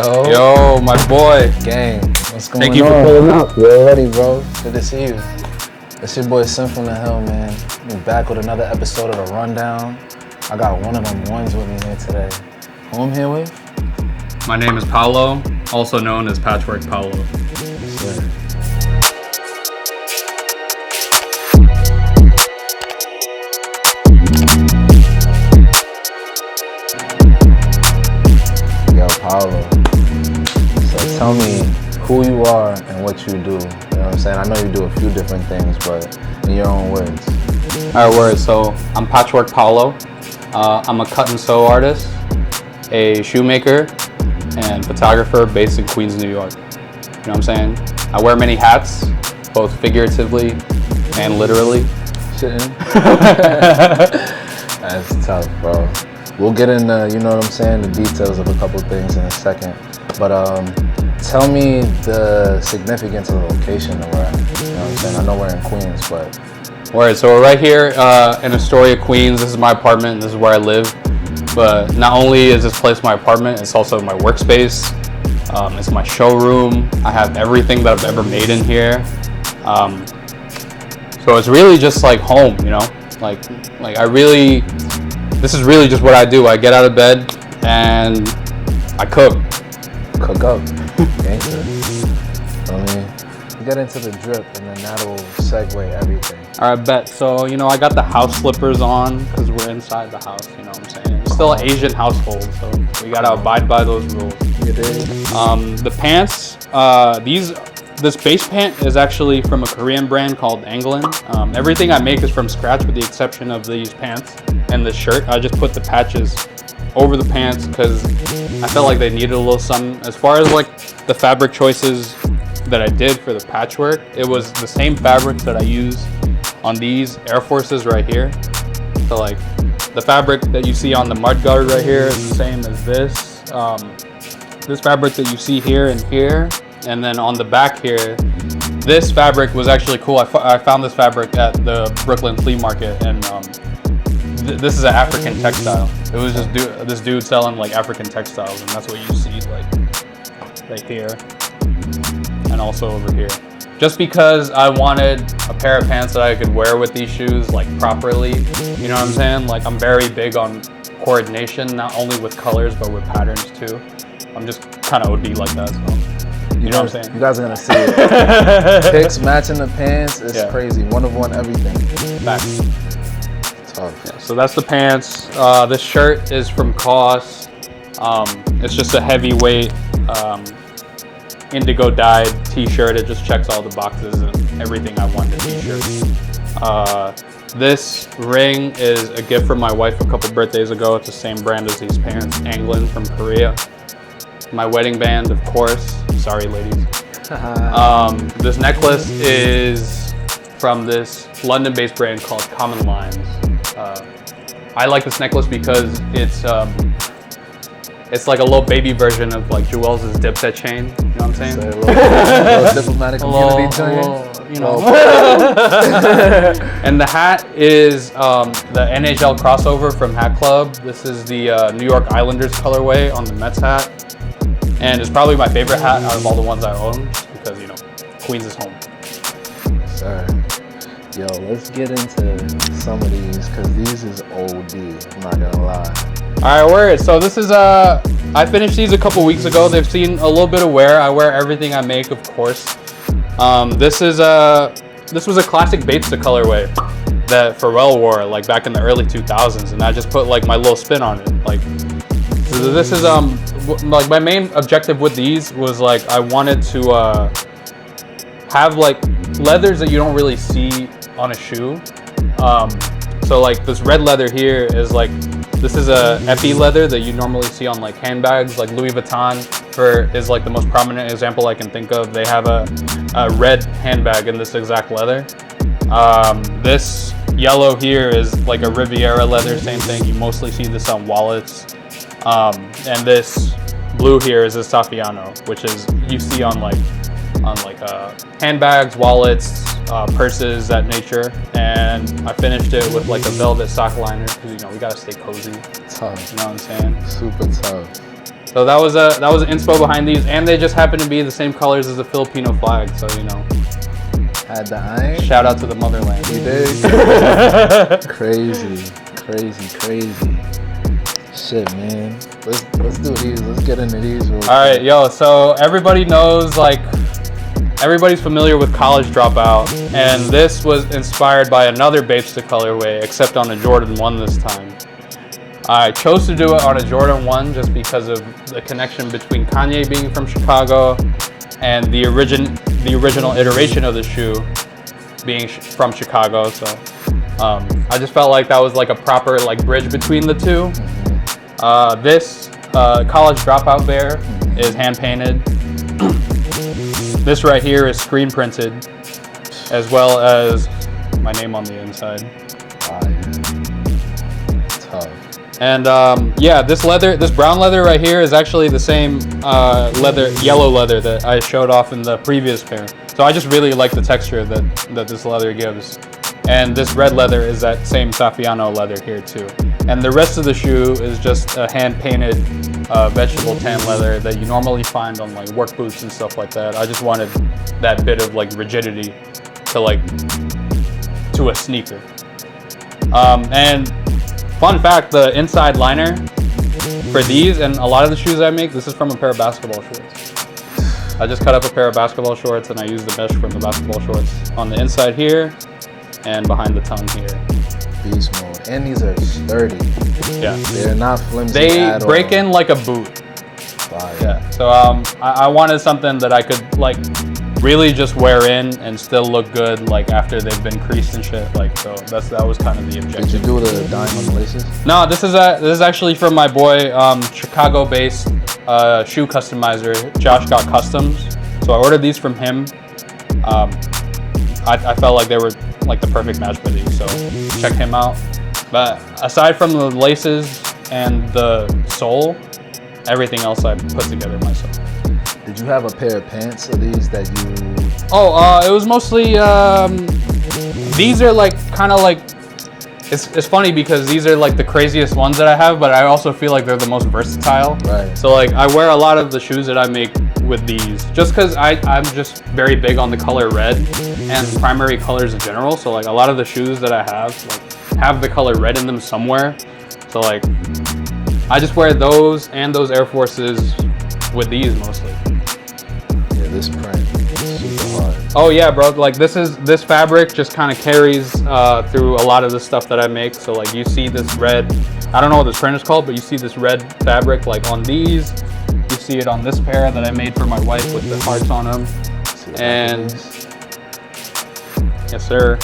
Yo, my boy. Gang, what's going on? Thank you for pulling up. You already, bro. Good to see you. It's your boy Sim from the Hill, man. We're back with another episode of the Rundown. I got one of them ones with me here today. Who I'm here with? My name is Paolo, also known as Patchwork Paolo. Sir. Yo, Paolo. So tell me who you are and what you do. You know what I'm saying? I know you do a few different things, but in your own words. All right, word. So I'm Patchwork Paolo. I'm a cut and sew artist, a shoemaker, and photographer based in Queens, New York. You know what I'm saying? I wear many hats, both figuratively and literally. Shitting. That's tough, bro. We'll get into, you know what I'm saying, the details of a couple things in a second. But tell me the significance of the location that we're at. You know what I'm saying? I know we're in Queens, but... Alright, so we're right here in Astoria, Queens. This is my apartment, this is where I live. But not only is this place my apartment, it's also my workspace. It's my showroom. I have everything that I've ever made in here. So it's really just like home, you know? Like this is really just what I do. I get out of bed and I cook. Cook up. Gangster. We'll get into the drip and then that'll segue everything. All right, bet. So, you know, I got the house slippers on because we're inside the house, you know what I'm saying? It's still an Asian household, so we gotta abide by those rules. You dig? The pants, this base pant is actually from a Korean brand called Anglin. Everything I make is from scratch with the exception of these pants and this shirt. I just put the patches over the pants because I felt like they needed a little something. As far as like the fabric choices that I did for the patchwork, it was the same fabric that I use on these Air Forces right here. So like the fabric that you see on the mud guard right here is the same as this. This fabric that you see here and here, and then on the back here, this fabric was actually cool. I found this fabric at the Brooklyn flea market, and this is an African textile. It was just this dude selling like African textiles, and that's what you see like right here and also over here. Just because I wanted a pair of pants that I could wear with these shoes like properly, you know what I'm saying? Like I'm very big on coordination, not only with colors but with patterns too. I'm just kind of OD like that, so you know what I'm saying? You guys are gonna see it. Picks matching the pants is crazy. One of one everything. Facts. Tough. Yeah, so that's the pants. This shirt is from COS. It's just a heavyweight indigo dyed t-shirt. It just checks all the boxes and everything I want in a t-shirt. This ring is a gift from my wife a couple birthdays ago. It's the same brand as these pants, Anglin from Korea. My wedding band, of course. Sorry, ladies. This necklace is from this London-based brand called Common Lines. I like this necklace because it's like a little baby version of like Jewel's Dipset chain. You know what I'm saying? A little diplomatic community chain. You know. And the hat is the NHL crossover from Hat Club. This is the New York Islanders colorway on the Mets hat. And it's probably my favorite hat out of all the ones I own, just because, you know, Queens is home. Sir. Yo, let's get into some of these, because these is OD, I'm not gonna lie. All right, word. So this is, I finished these a couple weeks ago. They've seen a little bit of wear. I wear everything I make, of course. This was a classic Batista colorway that Pharrell wore, like, back in the early 2000s, and I just put, like, my little spin on it. Like, so this is, like, my main objective with these was, like, I wanted to have, like, leathers that you don't really see on a shoe. So, like, this red leather here is, like, this is a epi leather that you normally see on, like, handbags. Like, Louis Vuitton is, like, the most prominent example I can think of. They have a red handbag in this exact leather. This yellow here is, like, a Riviera leather, same thing. You mostly see this on wallets. And this blue here is a Saffiano, which is you see on like handbags, wallets, purses, that nature. And I finished it with like a velvet sock liner because, you know, we gotta stay cozy. Tough. You know what I'm saying? Super tough. So that was an inspo behind these, and they just happen to be the same colors as the Filipino flag. So you know, Had the iron. shout out to the motherland. You did. Crazy. Shit, man. Let's do these. Let's get into these. All right, yo. So everybody knows, like, everybody's familiar with College Dropout, and this was inspired by another Bapesta colorway, except on a Jordan 1 this time. I chose to do it on a Jordan 1 just because of the connection between Kanye being from Chicago and the original iteration of the shoe being from Chicago. So I just felt like that was like a proper like bridge between the two. This College Dropout bear is hand painted. This right here is screen printed, as well as my name on the inside. Tough. And yeah, this brown leather right here is actually the same yellow leather that I showed off in the previous pair. So I just really like the texture that this leather gives. And this red leather is that same Saffiano leather here too. And the rest of the shoe is just a hand-painted vegetable tan leather that you normally find on like work boots and stuff like that. I just wanted that bit of like rigidity to a sneaker. And fun fact, the inside liner for these and a lot of the shoes I make, this is from a pair of basketball shorts. I just cut up a pair of basketball shorts and I used the mesh from the basketball shorts on the inside here and behind the tongue here. Beast mode. And these are sturdy. Yeah. They're not flimsy They at break all. in like a boot. Fire. Yeah. So I wanted something that I could like really just wear in and still look good like after they've been creased and shit. Like, so that was kind of the objective. Did you do the dime on the laces? No, this is actually from my boy, Chicago-based shoe customizer, Josh Got Customs. So I ordered these from him. I felt like they were like the perfect match for these, so check him out. But aside from the laces and the sole, everything else I put together myself. Did you have a pair of pants of these that you... Oh, it was mostly, these are like, kind of like, it's funny because these are like the craziest ones that I have, but I also feel like they're the most versatile. Right. So like, I wear a lot of the shoes that I make with these, just because I'm just very big on the color red and primary colors in general. So like, a lot of the shoes that I have, like, have the color red in them somewhere. So like, I just wear those and those Air Forces with these mostly. Yeah, this print is super hard. Oh yeah, bro, like this fabric just kind of carries through a lot of the stuff that I make. So like you see this red, I don't know what this print is called, but you see this red fabric like on these. You see it on this pair that I made for my wife with the hearts on them. And yes sir.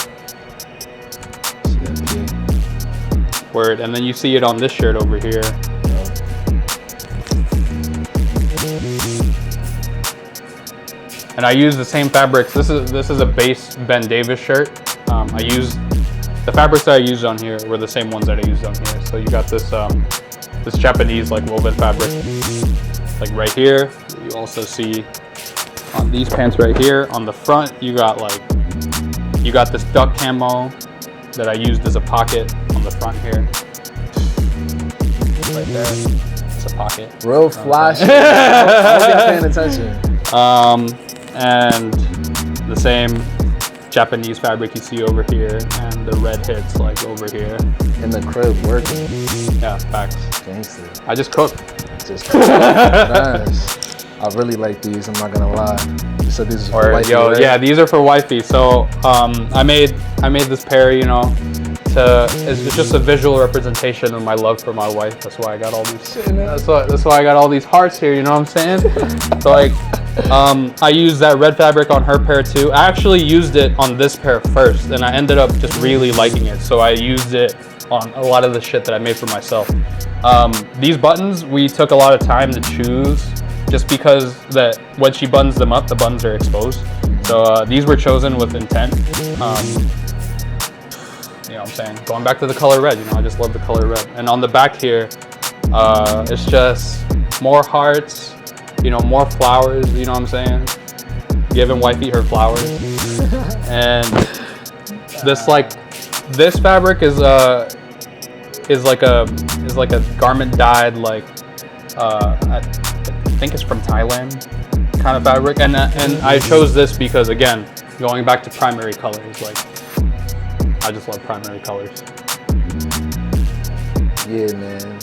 See that P? Word. And then you see it on this shirt over here. And I use the same fabrics. This is a base Ben Davis shirt. I use the fabrics that I used on here were the same ones that I used on here. So you got this this Japanese like woven fabric like right here. You also see on these pants right here on the front you got this duck camo that I used as a pocket on the front here. Right there. It's a pocket. Real flashy. I hope you're paying attention. And the same Japanese fabric you see over here, and the red hits like over here. In the crib working. Yeah, facts. Gangster. I just cook. Just nice. I really like these, I'm not gonna lie. You said these are for wifey, right? Yeah, these are for wifey. So I made this pair, you know, it's just a visual representation of my love for my wife. That's why I got all these. That's why I got all these hearts here. You know what I'm saying? So like, I used that red fabric on her pair too. I actually used it on this pair first, and I ended up just really liking it. So I used it on a lot of the shit that I made for myself. These buttons, we took a lot of time to choose, just because that when she buttons them up, the buttons are exposed. So these were chosen with intent. You know what I'm saying? Going back to the color red, you know, I just love the color red. And on the back here, it's just more hearts, you know, more flowers, you know what I'm saying? Giving wifey her flowers. And this fabric is like a garment dyed like I think it's from Thailand kind of fabric, and I chose this because, again, going back to primary colors, like I just love primary colors. Yeah, man.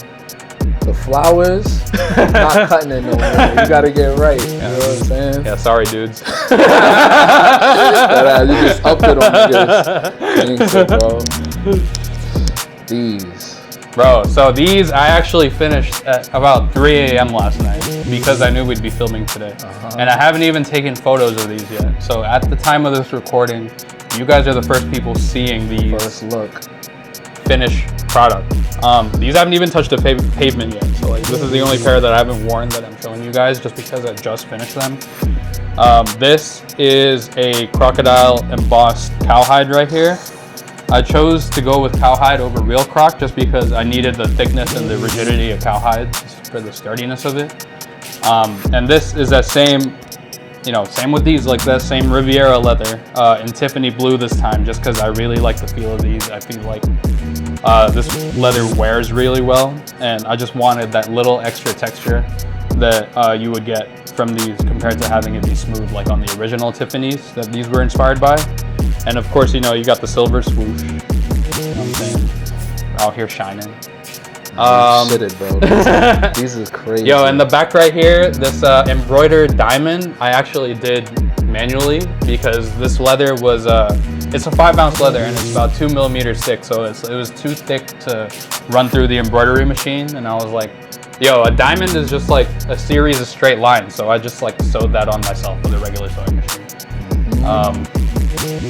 The flowers, not cutting it no more. You gotta get right. You know what I'm saying? Yeah, sorry, dudes. You just upped it on niggas. Thanks, bro. These. Bro, so these I actually finished at about 3 a.m. last night because I knew we'd be filming today. And I haven't even taken photos of these yet. So at the time of this recording, you guys are the first people seeing the first look finished product. These haven't even touched the pavement yet. So like this is the only pair that I haven't worn that I'm showing you guys just because I just finished them. This is a crocodile embossed cowhide right here. I chose to go with cowhide over real croc just because I needed the thickness and the rigidity of cowhide just for the sturdiness of it. And this is that same, same with these, like that same Riviera leather in Tiffany blue this time, just because I really like the feel of these. I feel like this leather wears really well, and I just wanted that little extra texture that you would get from these compared to having it be smooth like on the original Tiffany's that these were inspired by. And of course, you got the silver swoosh. You know what I'm saying? Out here shining. Shitted, bro. These is crazy. Yo, in the back right here, this embroidered diamond, I actually did manually because this leather was, it's a 5-ounce leather and it's about 2 millimeters thick. So it was too thick to run through the embroidery machine. And I was like, yo, a diamond is just like a series of straight lines. So I just like sewed that on myself with a regular sewing machine.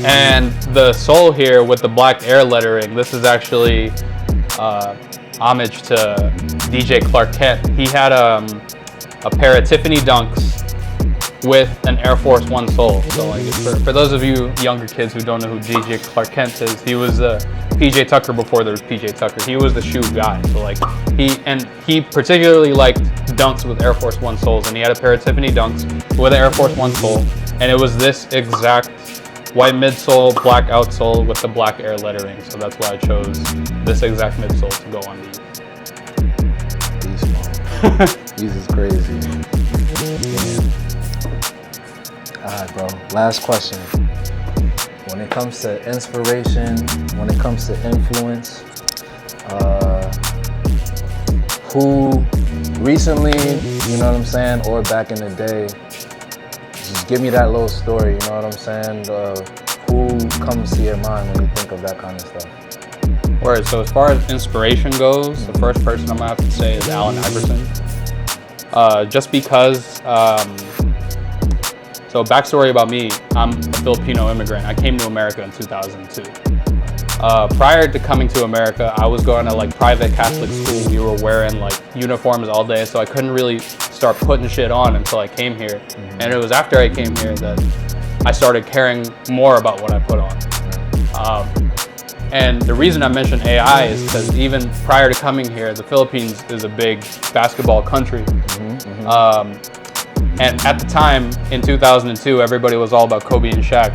And the sole here with the black air lettering, this is actually homage to DJ Clark Kent. He had a pair of Tiffany Dunks with an Air Force One sole. So like for those of you younger kids who don't know who DJ Clark Kent is, he was PJ Tucker before there was PJ Tucker. He was the shoe guy. So like he particularly liked Dunks with Air Force One soles, and he had a pair of Tiffany Dunks with an Air Force One sole, and it was this exact white midsole, black outsole with the black air lettering. So that's why I chose this exact midsole to go on these. These is crazy. Alright, bro. Last question. When it comes to inspiration, when it comes to influence, who recently, you know what I'm saying, or back in the day, just give me that little story, you know what I'm saying? Who comes to your mind when you think of that kind of stuff? Word. So as far as inspiration goes, the first person I'm gonna have to say is Allen Iverson. Just because, so backstory about me, I'm a Filipino immigrant. I came to America in 2002. Prior to coming to America, I was going to like private Catholic school. We were wearing like uniforms all day, so I couldn't really start putting shit on until I came here. And it was after I came here that I started caring more about what I put on. And the reason I mention AI is because even prior to coming here, the Philippines is a big basketball country. And at the time, in 2002, everybody was all about Kobe and Shaq.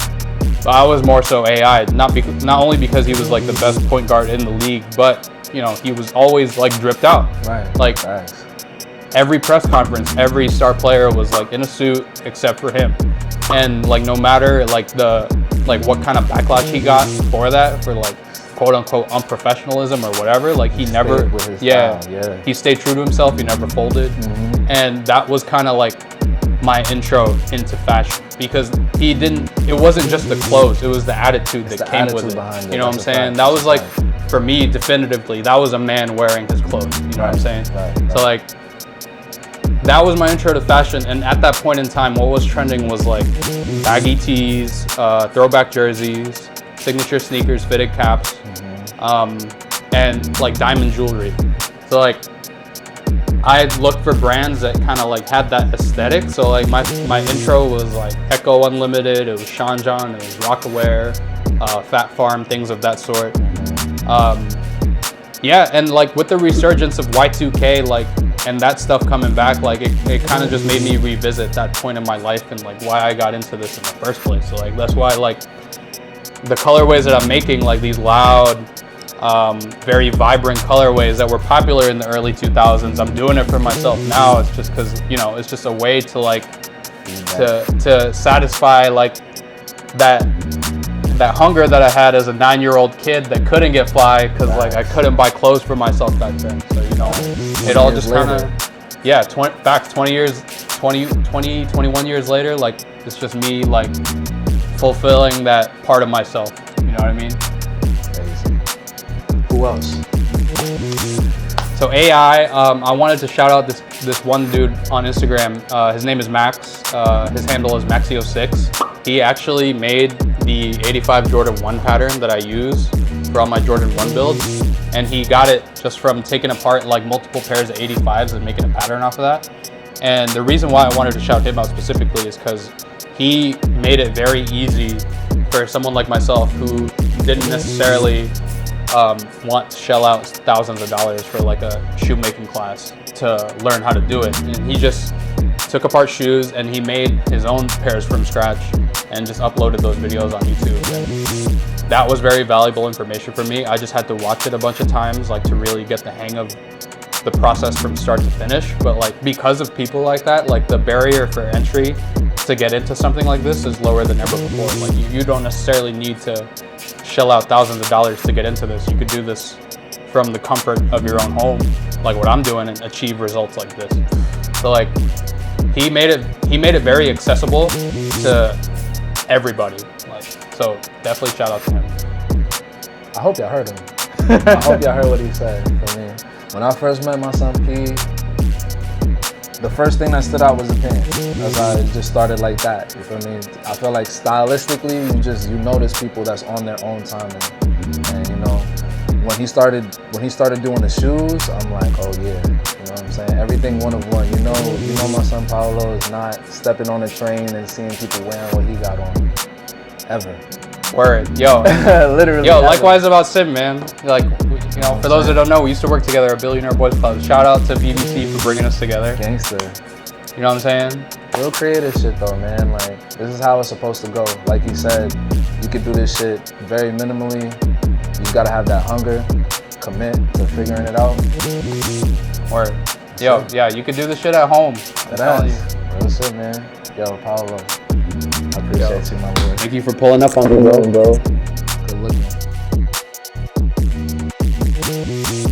But I was more so AI, not only because he was like the best point guard in the league, but he was always like dripped out. Right. Like every press conference, every star player was like in a suit except for him. And like no matter like what kind of backlash he got for that, for like quote unquote unprofessionalism or whatever, like he never, he stayed true to himself. He never folded. And that was kind of like my intro into fashion, because it wasn't just the clothes, it was the attitude that came with it. You know what I'm saying? That was like, for me, definitively, that was a man wearing his clothes. You know what I'm saying? So like, that was my intro to fashion. And at that point in time, what was trending was like baggy tees, throwback jerseys, signature sneakers, fitted caps, and like diamond jewelry. So like, I looked for brands that kind of like had that aesthetic. So like my intro was like Echo Unlimited, it was Sean John, it was Rockaware, Fat Farm, things of that sort. Yeah, and like with the resurgence of Y2K, like, and that stuff coming back, like it kind of just made me revisit that point in my life and like why I got into this in the first place. So like that's why like the colorways that I'm making, like these loud, very vibrant colorways that were popular in the early 2000s. I'm doing it for myself now. It's just because, you know, it's just a way to like to satisfy like that hunger that I had as a 9-year-old kid that couldn't get fly because like I couldn't buy clothes for myself back then. So, you know, it all just kind of, yeah, 21 years later, like it's just me like fulfilling that part of myself. You know what I mean? Who else? So AI, I wanted to shout out this one dude on Instagram. His name is Max. His handle is Maxio6. He actually made the 85 Jordan 1 pattern that I use for all my Jordan 1 builds. And he got it just from taking apart like multiple pairs of 85s and making a pattern off of that. And the reason why I wanted to shout him out specifically is because he made it very easy for someone like myself who didn't necessarily want to shell out thousands of dollars for like a shoemaking class to learn how to do it. And he just took apart shoes and he made his own pairs from scratch and just uploaded those videos on YouTube. And that was very valuable information for me. I just had to watch it a bunch of times like to really get the hang of the process from start to finish. But like because of people like that, like the barrier for entry to get into something like this is lower than ever before. Like you don't necessarily need to shell out thousands of dollars to get into this. You could do this from the comfort of your own home, like what I'm doing, and achieve results like this. So like he made it very accessible to everybody. Like, so definitely shout out to him. I hope y'all heard him. I hope y'all heard what he said. For me, when I first met my son P, the first thing that stood out was the pants. As I just started like that, you feel me? I feel like stylistically, you notice people that's on their own time, and you know, when he started doing the shoes, I'm like, oh yeah, you know what I'm saying? Everything one of one. You know, my son Paolo is not stepping on a train and seeing people wearing what he got on, ever. Word, yo, literally. Yo, ever. likewise about Sim, man. Like, you know, for those that don't know, we used to work together at Billionaire Boys Club. Shout out to BBC for bringing us together. Gangster. You know what I'm saying? Real creative shit though, man. Like, this is how it's supposed to go. Like he said, you could do this shit very minimally. You just gotta have that hunger, commit to figuring it out. Word. Yo, yeah, you could do this shit at home. That's real shit, man. Yo, Paolo, I appreciate you, my boy. Thank you for pulling up on me, bro.